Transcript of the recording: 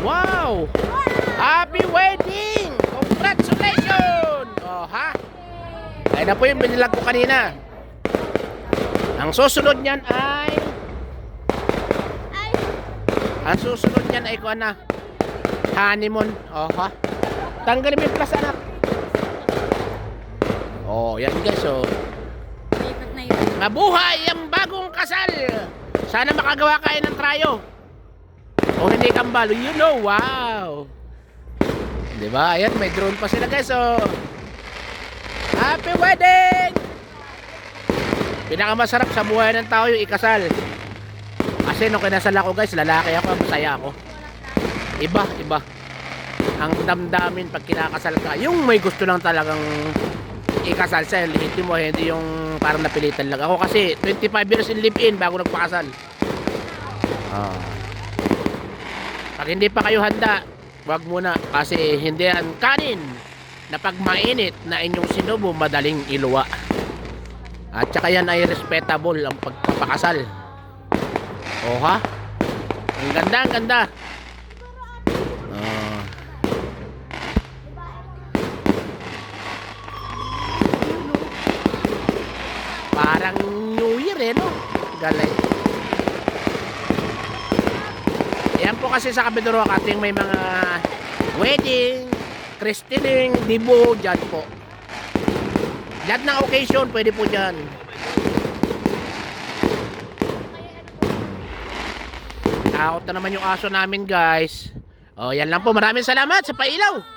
Wow! Happy wedding! Congratulations! Oh, ha? Ay na po yung binilag ko kanina. Ang susunod niyan ay... Ang susunod niyan ay kuha na. Honeymoon. Oh, ha? Tanggalin mo yung plus, anak. Oh, yan guys, oh. Mabuhay ang bagong kasal! Sana makagawa kayo ng trayo. O hindi kambal, you know, wow! Diba? Ayan, may drone pa sila guys, oh. Happy wedding! Pinakamasarap sa buhay ng tao yung ikasal. Kasi nung kinasal ako guys, lalaki ako, masaya ako. Iba, iba. Ang damdamin pag kinakasal ka, yung may gusto lang talagang ikasal sa'yo, lihitin mo, hindi yung parang napilitan lang. Ako kasi 25 years in live-in bago nagpakasal. Pag hindi pa kayo handa, wag muna, kasi hindi yan kanin na pag mainit na inyong sinubo madaling iluwa. At saka yan ay respectable ang pagpapakasal. Oh, ha? Ang ganda, ang ganda. Parang New Year no? Galay. Yan po kasi sa Kabidoro ating may mga wedding, christening, dibo, dyan po. Lahat ng occasion pwede po dyan. Takot na naman yung aso namin guys. Oh, yan lang po. Maraming salamat sa pailaw.